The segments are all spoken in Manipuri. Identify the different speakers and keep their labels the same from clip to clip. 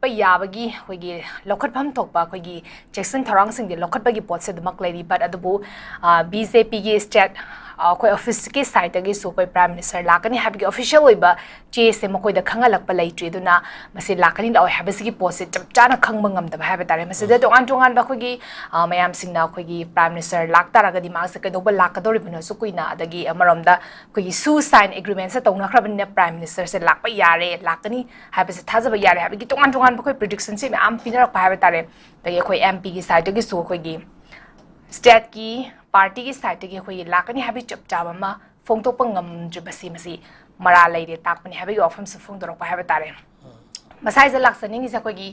Speaker 1: ꯄꯌꯥꯕꯒꯤ ꯑꯩꯈꯣꯏꯒꯤ ꯂꯧꯈꯠꯐꯝ ꯊꯣꯛꯄ ꯑꯩꯈꯣꯏꯒꯤ ꯆꯦꯛꯁꯤꯟ ꯊꯧꯔꯥꯡꯁꯤꯡꯗꯤ ꯂꯧꯈꯠꯄꯒꯤ ꯄꯣꯠꯁꯦ ꯑꯗꯨꯃꯛ ꯂꯩꯔꯤ ꯕꯠ ꯑꯗꯨꯕꯨ ꯕꯤꯖꯦꯄꯤꯒꯤ ꯁ꯭ꯇꯦꯠ ꯑꯩꯈꯣꯏ ꯑꯣꯐꯤꯁꯀꯤ ꯁꯥꯏꯠꯇꯒꯤꯁꯨ ꯑꯩꯈꯣꯏ ꯄ꯭ꯔꯥꯏꯝ ꯃꯤꯅꯤꯁꯇꯔ ꯂꯥꯛꯀꯅꯤ ꯍꯥꯏꯕꯒꯤ ꯑꯣꯐꯤꯁꯤꯌꯦꯜ ꯑꯣꯏꯕ ꯆꯦꯁꯦ ꯃꯈꯣꯏꯗ ꯈꯪꯍꯜꯂꯛꯄ ꯂꯩꯇ꯭ꯔꯤ ꯑꯗꯨꯅ ꯃꯁꯤ ꯂꯥꯛꯀꯅꯤ ꯂꯥꯛꯑꯣꯏ ꯍꯥꯏꯕꯁꯤꯒꯤ ꯄꯣꯠꯁꯦ ꯆꯞ ꯆꯥꯅ ꯈꯪꯕ ꯉꯝꯗꯕ ꯍꯥꯏꯕ ꯇꯥꯔꯦ ꯃꯁꯤꯗ ꯇꯣꯉꯥꯟ ꯇꯣꯉꯥꯟꯕ ꯑꯩꯈꯣꯏꯒꯤ ꯃꯌꯥꯝꯁꯤꯡꯅ ꯑꯩꯈꯣꯏꯒꯤ ꯄ꯭ꯔꯥꯏꯝ ꯃꯤꯅꯤꯁꯇꯔ ꯂꯥꯛꯇꯥꯔꯒꯗꯤ ꯃꯥꯁꯦ ꯀꯩꯗꯧꯕ ꯂꯥꯛꯀꯗꯧꯔꯤꯕꯅꯣꯁꯨ ꯀꯨꯏꯅ ꯑꯗꯒꯤ ꯑꯃꯔꯣꯝꯗ ꯑꯩꯈꯣꯏꯒꯤ ꯁꯨ ꯁꯥꯏꯟ ꯑꯦꯒ꯭ꯔꯤꯃꯦꯟꯁꯦ ꯇꯧꯅꯈ꯭ꯔꯕꯅꯤꯅ ꯄ꯭ꯔꯥꯏꯝ ꯃꯤꯅꯤꯁꯇꯔꯁꯦ ꯂꯥꯛꯄ ꯌꯥꯔꯦ ꯂꯥꯛꯀꯅꯤ ꯍꯥꯏꯕꯁꯦ ꯊꯥꯖꯕ ꯌꯥꯔꯦ ꯍꯥꯏꯕꯒꯤ ꯇꯣꯉꯥꯟ ꯇꯣꯉꯥꯟꯕ ꯑꯩꯈꯣꯏ ꯄ꯭ꯔꯤꯗꯤꯛꯁꯟꯁꯦ ꯃꯌꯥꯝ ꯄꯤꯅꯔꯛꯄ ꯍꯥꯏꯕ ꯇꯥꯔꯦ ꯑꯗꯒꯤ ꯑꯩꯈꯣꯏ ꯑꯦꯝ ꯄꯤꯒꯤ ꯁꯥꯏꯠꯇꯒꯤꯁꯨ ꯑꯩꯈꯣꯏꯒꯤ ꯁ꯭ꯇꯦꯠꯀꯤ ꯄꯥꯔꯇꯤꯒꯤ ꯁꯥꯏꯠꯇꯒꯤ ꯑꯩꯈꯣꯏꯒꯤ ꯂꯥꯛꯀꯅꯤ ꯍꯥꯏꯕꯒꯤ ꯆꯞ ꯆꯥꯕ ꯑꯃ ꯐꯣꯡꯗꯣꯛꯄ ꯉꯝꯗ꯭ꯔꯤꯕꯁꯤ ꯃꯁꯤ ꯃꯔꯥ ꯂꯩꯔꯦ ꯇꯥꯛꯄꯅꯤ ꯍꯥꯏꯕꯒꯤ ꯋꯥꯐꯝꯁꯨ ꯐꯣꯡꯗꯣꯔꯛꯄ ꯍꯥꯏꯕ ꯇꯥꯔꯦ ꯃꯁꯥꯏꯁꯦ ꯂꯥꯛꯆꯅꯤꯡꯉꯤꯁꯦ ꯑꯩꯈꯣꯏꯒꯤ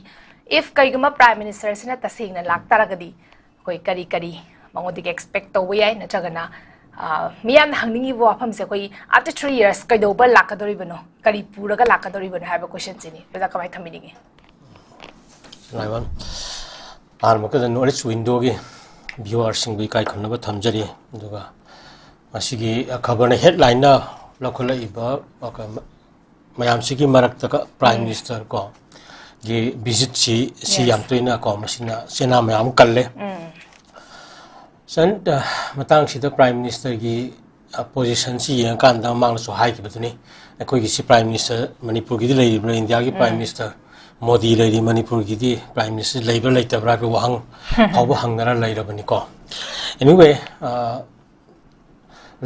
Speaker 1: ꯏꯐ ꯀꯩꯒꯨꯝꯕ ꯄ꯭ꯔꯥꯏꯝ ꯃꯤꯅꯤꯁꯇꯔꯁꯤꯅ ꯇꯁꯦꯡꯅ ꯂꯥꯛꯇꯥꯔꯒꯗꯤ ꯑꯩꯈꯣꯏ ꯀꯔꯤ ꯀꯔꯤ ꯃꯉꯣꯟꯗꯒꯤ ꯑꯦꯛꯁꯄꯦꯛ ꯇꯧꯕ ꯌꯥꯏ ꯅꯠꯇ꯭ꯔꯒꯅ ꯃꯤꯌꯥꯝꯅ ꯍꯪꯅꯤꯡꯉꯤꯕ ꯋꯥꯐꯝꯁꯦ ꯑꯩꯈꯣꯏ ꯑꯥꯐꯇꯔ 3 years ꯀꯩꯗꯧꯕ ꯂꯥꯛꯀꯗꯧꯔꯤꯕꯅꯣ ꯀꯔꯤ ꯄꯨꯔꯒ ꯂꯥꯛꯀꯗꯧꯔꯤꯕꯅꯣ ꯍꯥꯏꯕ ꯀꯣꯏꯁꯟꯁꯤꯅꯤ ꯑꯗꯨꯗ ꯀꯃꯥꯏꯅ ꯊꯝꯕꯤꯅꯤꯡꯉꯤ
Speaker 2: ꯑꯍꯥꯟꯕꯗ ꯅꯣꯔꯠ ꯏꯁ ꯋꯤꯟꯗꯣꯒꯤ ꯚ꯭ꯌꯨꯋꯔꯁꯤꯡꯕꯨ ꯏꯀꯥꯏ ꯈꯨꯝꯅꯕ ꯊꯝꯖꯔꯤ ꯑꯗꯨꯒ ꯃꯁꯤꯒꯤ ꯈꯕꯔꯅ ꯍꯦꯗꯂꯥꯏꯟꯅ ꯂꯧꯈꯠꯂꯛꯏꯕ ꯃꯌꯥꯝꯁꯤꯒꯤ ꯃꯔꯛꯇ ꯄ꯭ꯔꯥꯏꯝ ꯃꯤꯅꯤꯁꯇꯔ ꯀꯣ ꯒꯤ ꯚꯤꯖꯤꯠꯁꯤ ꯌꯥꯝ ꯇꯣꯏꯅ ꯀꯣ ꯃꯁꯤꯅ ꯆꯦꯅꯥ ꯃꯌꯥꯝ ꯀꯜꯂꯦ ꯃꯇꯥꯡꯁꯤꯗ ꯄ꯭ꯔꯥꯏꯝ ꯃꯤꯅꯤꯁꯇꯔꯒꯤ ꯄꯣꯖꯤꯁꯟꯁꯤ ꯌꯦꯡꯉꯀꯥꯟꯗ ꯃꯥꯡꯅꯁꯨ ꯍꯥꯏꯈꯤꯕꯗꯨꯅꯤ ꯑꯩꯈꯣꯏꯒꯤꯁꯤ ꯄ꯭ꯔꯥꯏꯝ ꯃꯤꯅꯤꯁꯇꯔ ꯃꯅꯤꯄꯨꯔꯒꯤꯗꯤ ꯂꯩꯔꯤꯕ꯭ꯔꯥ ꯏꯟꯗꯤꯌꯥꯒꯤ ꯄ꯭ꯔꯥꯏꯝ ꯃꯤꯅꯤꯁꯇꯔ ꯃꯣꯗꯤ ꯂꯩꯔꯤ ꯃꯅꯤꯄꯨꯔꯒꯤꯗꯤ ꯄ꯭ꯔꯥꯏꯝ ꯃꯤꯅꯤꯁꯇꯔ ꯂꯩꯕ꯭ꯔꯥ ꯂꯩꯇꯕ꯭ꯔꯥ ꯍꯥꯏꯕ ꯋꯥꯍꯪ ꯐꯥꯎꯕ ꯍꯪꯅꯔ ꯂꯩꯔꯕꯅꯤꯀꯣ ꯑꯦꯅꯤꯋꯦ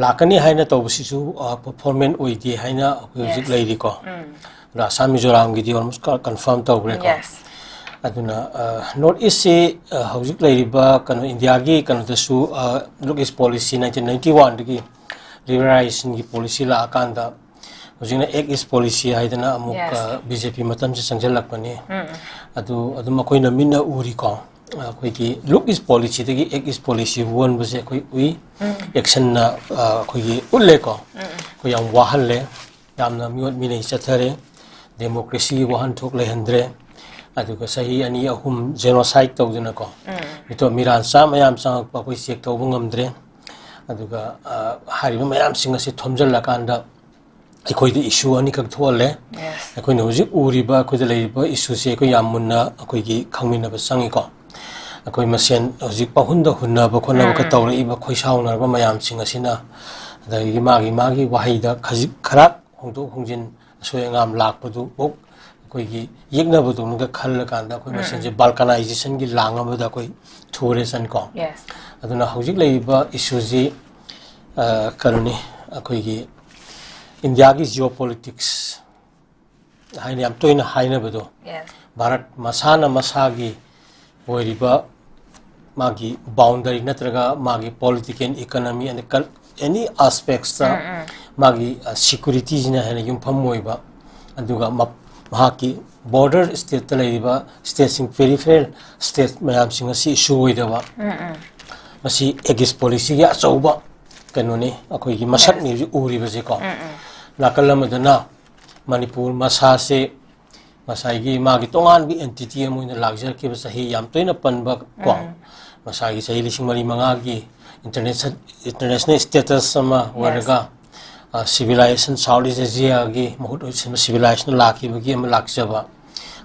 Speaker 2: ꯂꯥꯛꯀꯅꯤ ꯍꯥꯏꯅ ꯇꯧꯕꯁꯤꯁꯨ ꯐꯣꯔꯃꯦꯜ ꯑꯣꯏꯗꯦ ꯍꯥꯏꯅ ꯑꯩꯈꯣꯏ ꯍꯧꯖꯤꯛ ꯂꯩꯔꯤꯀꯣ ꯑꯁꯥꯝ ꯃꯤꯖꯣꯔꯥꯝꯒꯤꯗꯤ ꯑꯣꯜꯃꯣꯁ ꯀꯟꯐꯥꯔꯝ ꯇꯧꯈ꯭ꯔꯦꯀꯣ ꯑꯗꯨꯅ ꯅꯣꯔꯠ ꯏꯁꯁꯤ ꯍꯧꯖꯤꯛ ꯂꯩꯔꯤꯕ ꯀꯩꯅꯣ ꯏꯟꯗꯤꯌꯥꯒꯤ ꯀꯩꯅꯣꯗꯁꯨ ꯂꯨꯛ ꯏꯁ ꯄꯣꯂꯤꯁꯤ 1991ꯗꯒꯤ ꯂꯤꯕꯔꯦꯂꯥꯏꯖꯦꯁꯟꯒꯤ ꯄꯣꯂꯤꯁꯤ ꯂꯥꯛꯑꯀꯥꯟꯗ ꯍꯧꯖꯤꯛꯅ ꯑꯦꯛ ꯏꯁ ꯄꯣꯂꯤꯁꯤ ꯍꯥꯏꯗꯅ ꯑꯃꯨꯛ ꯕꯤꯖꯦꯄꯤ ꯃꯇꯝꯁꯤ ꯆꯪꯁꯤꯜꯂꯛꯄꯅꯤ ꯑꯗꯨꯝ ꯑꯩꯈꯣꯏꯅ ꯃꯤꯠꯅ ꯎꯔꯤꯀꯣ ꯑꯩꯈꯣꯏꯒꯤ ꯂꯨꯛ ꯏꯁ ꯄꯣꯂꯤꯁꯤꯗꯒꯤ ꯑꯦꯛ ꯏꯁ ꯄꯣꯂꯤꯁꯤ ꯑꯣꯟꯕꯁꯦ ꯑꯩꯈꯣꯏ ꯎꯏ ꯑꯦꯛꯁꯟꯅ ꯑꯩꯈꯣꯏꯒꯤ ꯎꯠꯂꯦꯀꯣ ꯑꯩꯈꯣꯏ ꯌꯥꯝ ꯋꯥꯍꯜꯂꯦ ꯌꯥꯝꯅ ꯃꯤꯑꯣꯠ ꯃꯤꯅꯩ ꯆꯠꯊꯔꯦ ꯗꯦꯃꯣꯀ꯭ꯔꯦꯁꯤꯒꯤ ꯋꯥꯍꯟꯊꯣꯛ ꯂꯩꯍꯟꯗ꯭ꯔꯦ ꯑꯗꯨꯒ ꯆꯍꯤ 2-3 ꯖꯦꯅꯣꯁꯥꯏꯠ ꯇꯧꯗꯅꯀꯣ ꯃꯤꯇꯣꯞ ꯃꯤꯔꯥꯟꯆꯥ ꯃꯌꯥꯝ ꯆꯪꯉꯛꯄ ꯑꯩꯈꯣꯏ ꯆꯦꯛ ꯇꯧꯕ ꯉꯝꯗ꯭ꯔꯦ ꯑꯗꯨꯒ ꯍꯥꯏꯔꯤꯕ ꯃꯌꯥꯝꯁꯤꯡ ꯑꯁꯤ ꯊꯣꯝꯖꯤꯜꯂꯀꯥꯟꯗ ꯑꯩꯈꯣꯏꯗ ꯏꯁꯨ ꯑꯅꯤꯈꯛ ꯊꯣꯛꯍꯜꯂꯦ ꯑꯩꯈꯣꯏꯅ ꯍꯧꯖꯤꯛ ꯎꯔꯤꯕ ꯑꯩꯈꯣꯏꯗ ꯂꯩꯔꯤꯕ ꯏꯁꯨꯁꯤ ꯑꯩꯈꯣꯏ ꯌꯥꯝ ꯃꯨꯟꯅ ꯑꯩꯈꯣꯏꯒꯤ ꯈꯪꯃꯤꯟꯅꯕ ꯆꯪꯉꯤꯀꯣ ꯑꯩꯈꯣꯏ ꯃꯁꯦꯟ ꯍꯧꯖꯤꯛ ꯄꯥꯎꯍꯨꯟꯗ ꯍꯨꯟꯅꯕ ꯈꯣꯠꯅꯕꯒ ꯇꯧꯔꯛꯏꯕ ꯈꯣꯏꯁꯥꯎꯅꯔꯕ ꯃꯌꯥꯝꯁꯤꯡ ꯑꯁꯤꯅ ꯑꯗꯒꯤ ꯃꯥꯒꯤ ꯋꯥꯍꯩꯗ ꯈꯔ ꯍꯣꯡꯗꯣꯛ ꯍꯣꯡꯖꯤꯟ ꯑꯁꯣꯏ ꯑꯉꯥꯝ ꯂꯥꯛꯄꯗꯨ ꯑꯩꯈꯣꯏꯒꯤ ꯌꯦꯛꯅꯕꯗꯧꯅꯒ ꯈꯜꯂꯀꯥꯟꯗ ꯑꯩꯈꯣꯏ ꯃꯁꯦꯟꯁꯦ ꯕꯥꯜꯀꯅꯥꯏꯖꯦꯁꯟꯒꯤ ꯂꯥꯡ ꯑꯃꯗ ꯑꯩꯈꯣꯏ ꯊꯨꯔꯦ ꯆꯟꯀꯣ ꯑꯗꯨꯅ ꯍꯧꯖꯤꯛ ꯂꯩꯔꯤꯕ ꯏꯁꯨꯁꯤ ꯀꯩꯅꯣꯅꯤ ꯑꯩꯈꯣꯏꯒꯤ ꯏꯟꯗꯤꯌꯥꯒꯤ ꯖꯤꯑꯣꯄꯣꯂꯤꯇꯤꯛꯁ ꯍꯥꯏꯅ ꯌꯥꯝ ꯇꯣꯏꯅ ꯍꯥꯏꯅꯕꯗꯣ ꯚꯥꯔꯠ ꯃꯁꯥꯅ ꯃꯁꯥꯒꯤ ꯑꯣꯏꯔꯤꯕ ꯃꯥꯒꯤ ꯕꯥꯎꯟꯗꯔꯤ ꯅꯠꯇ꯭ꯔꯒ ꯃꯥꯒꯤ ꯄꯣꯂꯤꯇꯤꯀꯦꯜ ꯏꯀꯣꯅꯣꯃꯤ ꯑꯦꯅꯤ ꯑꯁꯄꯦꯛꯁꯇ ꯃꯥꯒꯤ ꯁꯤꯀꯨꯔꯤꯇꯤꯁꯤꯅ ꯍꯦꯟꯅ ꯌꯨꯝꯐꯝ ꯑꯣꯏꯕ ꯑꯗꯨꯒ ꯃꯍꯥꯛꯀꯤ ꯕꯣꯔꯗꯔ ꯁ꯭ꯇꯦꯠꯇ ꯂꯩꯔꯤꯕ ꯁ꯭ꯇꯦꯠꯁꯤꯡ ꯄꯦꯔꯤꯐꯦꯔꯦꯜ ꯁ꯭ꯇꯦꯠ ꯃꯌꯥꯝꯁꯤꯡ ꯑꯁꯤ ꯏꯁꯨ ꯑꯣꯏꯗꯕ ꯃꯁꯤ ꯑꯦꯒꯤꯁ ꯄꯣꯂꯤꯁꯤꯒꯤ ꯑꯆꯧꯕ ꯀꯩꯅꯣꯅꯤ ꯑꯩꯈꯣꯏꯒꯤ ꯃꯁꯛꯅꯤ ꯍꯧꯖꯤꯛ ꯎꯔꯤꯕꯁꯦꯀꯣ ꯅꯥꯀꯜ ꯑꯃꯗꯅ ꯃꯅꯤꯄꯨꯔ ꯃꯁꯥꯁꯦ ꯉꯁꯥꯏꯒꯤ ꯃꯥꯒꯤ ꯇꯣꯉꯥꯟꯕ ꯑꯦꯟꯇꯤꯇꯤ ꯑꯃ ꯑꯣꯏꯅ ꯂꯥꯛꯆꯔꯛꯈꯤꯕ ꯆꯍꯤ ꯌꯥꯝ ꯇꯣꯏꯅ ꯄꯟꯕ ꯀꯣ ꯃꯁꯥꯒꯤ ꯆꯍꯤ 4,500ꯒꯤ ꯏꯟꯇꯔꯅꯦꯁꯅꯦꯜ ꯁ꯭ꯇꯦꯇꯁ ꯑꯃ ꯑꯣꯏꯔꯒ ꯁꯤꯚꯤꯂꯥꯏꯖꯦꯁꯟ ꯁꯥꯎꯠ ꯏꯁ ꯑꯦꯁꯤꯌꯥꯒꯤ ꯃꯍꯨꯠ ꯑꯣꯏꯁꯤꯟꯕ ꯁꯤꯚꯤꯂꯥꯏꯖꯦꯁꯟ ꯂꯥꯛꯈꯤꯕꯒꯤ ꯑꯃ ꯂꯥꯛꯆꯕ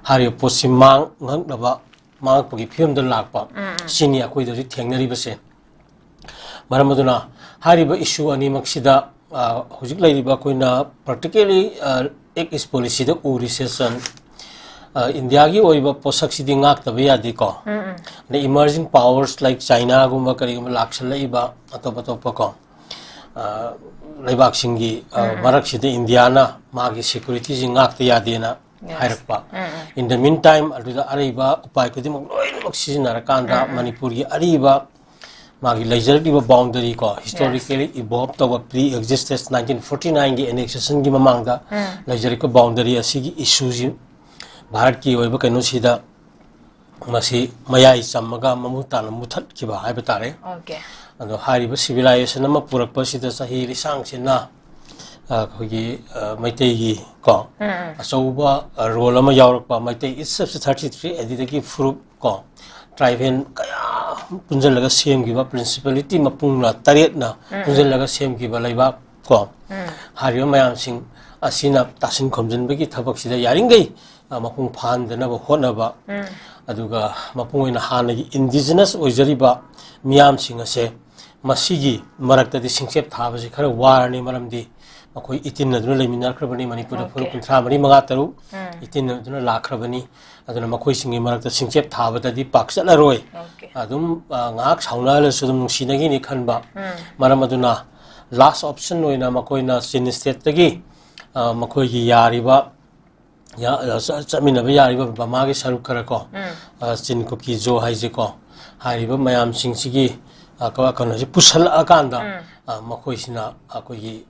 Speaker 2: ꯍꯥꯏꯔꯤꯕ ꯄꯣꯠꯁꯤ ꯃꯥꯡꯉꯛꯄꯒꯤ ꯐꯤꯕꯝꯗ ꯂꯥꯛꯄ ꯁꯤꯅꯤ ꯑꯩꯈꯣꯏꯗ ꯍꯧꯖꯤꯛ ꯊꯦꯡꯅꯔꯤꯕꯁꯦ ꯃꯔꯝ ꯑꯗꯨꯅ ꯍꯥꯏꯔꯤꯕ ꯏꯁꯨ ꯑꯅꯤꯃꯛꯁꯤꯗ ꯍꯧꯖꯤꯛ ꯂꯩꯔꯤꯕ ꯑꯩꯈꯣꯏꯅ ꯄꯥꯔꯇꯤꯀꯨꯂꯔꯂꯤ ꯑꯦꯛ ꯏꯁ ꯄꯣꯂꯤꯁꯤꯗ ꯎꯔꯤꯁꯦ ꯏꯟꯗꯤꯌꯥꯒꯤ ꯑꯣꯏꯕ ꯄꯣꯠꯁꯛꯁꯤꯗꯤ ꯉꯥꯛꯇꯕ ꯌꯥꯗꯦꯀꯣ ꯑꯗꯩ ꯏꯃꯔꯖꯤꯡ ꯄꯥꯋꯔꯁ ꯂꯥꯏꯛ ꯆꯥꯏꯅꯥꯒꯨꯝꯕ ꯀꯔꯤꯒꯨꯝꯕ ꯂꯥꯛꯁꯜꯂꯛꯏꯕ ꯑꯇꯣꯞꯄ ꯀꯣ ꯂꯩꯕꯥꯛꯁꯤꯡꯒꯤ ꯃꯔꯛꯁꯤꯗ ꯏꯟꯗꯤꯌꯥꯅ ꯃꯥꯒꯤ ꯁꯦꯀꯨꯔꯤꯇꯤꯁꯤ ꯉꯥꯛꯇ ꯌꯥꯗꯦꯅ ꯍꯥꯏꯔꯛꯄ ꯏꯟ ꯗ ꯃꯤꯟ ꯇꯥꯏꯝ ꯑꯗꯨꯗ ꯑꯔꯩꯕ ꯎꯄꯥꯏ ꯈꯨꯗꯤꯡꯃꯛ ꯂꯣꯏꯅꯃꯛ ꯁꯤꯖꯤꯟꯅꯔꯀꯥꯟꯗ ꯃꯅꯤꯄꯨꯔꯒꯤ ꯑꯔꯤꯕ ꯃꯥꯒꯤ ꯂꯩꯖꯔꯛꯂꯤꯕ ꯕꯥꯎꯟꯗꯔꯤ ꯀꯣ ꯍꯤꯁꯇꯣꯔꯤꯀꯦꯂꯤ ꯏꯚꯣꯜꯕ ꯇꯧꯕ ꯄ꯭ꯔꯤ ꯑꯦꯛꯖꯤꯁꯇꯦꯟꯁ 1949ꯒꯤ ꯑꯦꯅꯦꯛꯁꯦꯁꯟꯒꯤ ꯃꯃꯥꯡꯗ ꯂꯩꯖꯔꯛꯄ ꯕꯥꯎꯟꯗꯔꯤ ꯑꯁꯤꯒꯤ ꯏꯁꯨꯁꯤ ꯚꯥꯔꯠꯀꯤ ꯑꯣꯏꯕ ꯀꯩꯅꯣꯁꯤꯗ ꯃꯁꯤ ꯃꯌꯥꯏ ꯆꯝꯃꯒ ꯃꯃꯨꯠ ꯇꯥꯅ ꯃꯨꯊꯠꯈꯤꯕ ꯍꯥꯏꯕ ꯇꯥꯔꯦ ꯑꯗꯣ ꯍꯥꯏꯔꯤꯕ ꯁꯤꯚꯤꯂꯥꯏꯖꯦꯁꯟ ꯑꯃ ꯄꯨꯔꯛꯄꯁꯤꯗ ꯆꯍꯤ ꯂꯤꯁꯥꯡꯁꯤꯅ ꯑꯩꯈꯣꯏꯒꯤ ꯃꯩꯇꯩꯒꯤ ꯀꯣ ꯑꯆꯧꯕ ꯔꯣꯜ ꯑꯃ ꯌꯥꯎꯔꯛꯄ ꯃꯩꯇꯩ ꯏꯠꯁꯦꯞꯁꯦ 33 ꯑꯗꯨꯗꯒꯤ ꯐꯨꯔꯨꯞ ꯀꯣ ट्राइबेल कया पुंजलगा सेमगिबा प्रिंसिपलिटी मपुंगना तरेतना पुंजलगा सेमगिबा लेबा को हारियो मयाम सिंग असिना तासिन खमजनबगी थबक सिदा यारिंगै ꯃꯄꯨꯡ ꯐꯥꯍꯟꯗꯅꯕ ꯍꯣꯠꯅꯕ ꯑꯗꯨꯒ ꯃꯄꯨꯡ ꯑꯣꯏꯅ ꯍꯥꯟꯅꯒꯤ ꯏꯟꯗꯤꯖꯤꯅꯁ ꯑꯣꯏꯖꯔꯤꯕ ꯃꯤꯌꯥꯝꯁꯤꯡ ꯑꯁꯦ ꯃꯁꯤꯒꯤ ꯃꯔꯛꯇꯗꯤ ꯁꯤꯡꯆꯦꯞ ꯊꯥꯕꯁꯤ ꯈꯔ ꯋꯥꯔꯅꯤ ꯃꯔꯝꯗꯤ ꯃꯈꯣꯏ ꯏꯇꯤꯟꯅꯗꯨꯅ ꯂꯩꯃꯤꯟꯅꯈ꯭ꯔꯕꯅꯤ ꯃꯅꯤꯄꯨꯔꯗ ꯐꯨꯔꯨꯞ 53 54 ꯏꯇꯤꯟꯅꯗꯨꯅ ꯂꯥꯛꯈ꯭ꯔꯕꯅꯤ ꯑꯗꯨꯅ ꯃꯈꯣꯏꯁꯤꯡꯒꯤ ꯃꯔꯛꯇ ꯁꯤꯡꯆꯦꯞ ꯊꯥꯕꯗꯗꯤ ꯄꯥꯛ ꯆꯠꯂꯔꯣꯏ ꯑꯗꯨꯝ ꯉꯥꯏꯍꯥꯛ ꯁꯥꯎꯅꯍꯜꯂꯁꯨ ꯑꯗꯨꯝ ꯅꯨꯡꯁꯤꯅꯒꯤꯅꯤ ꯈꯟꯕ ꯃꯔꯝ ꯑꯗꯨꯅ ꯂꯥꯁ ꯑꯣꯞꯁꯟ ꯑꯣꯏꯅ ꯃꯈꯣꯏꯅ ꯆꯤꯟ ꯁ꯭ꯇꯦꯠꯇꯒꯤ ꯃꯈꯣꯏꯒꯤ ꯌꯥꯔꯤꯕ ꯆꯠꯃꯤꯟꯅꯕ ꯌꯥꯔꯤꯕ ꯕꯃꯥꯒꯤ ꯁꯔꯨꯛ ꯈꯔ ko ꯆꯤꯟ ꯀꯨꯀꯤ ꯖꯣ ꯍꯥꯏꯁꯦ ko ꯍꯥꯏꯔꯤꯕ ꯃꯌꯥꯝꯁꯤꯡꯁꯤꯒꯤ ꯀꯩꯅꯣꯁꯤ ꯄꯨꯁꯜꯂꯛꯑꯀꯥꯟꯗ ꯃꯈꯣꯏꯁꯤꯅ ꯑꯩꯈꯣꯏꯒꯤ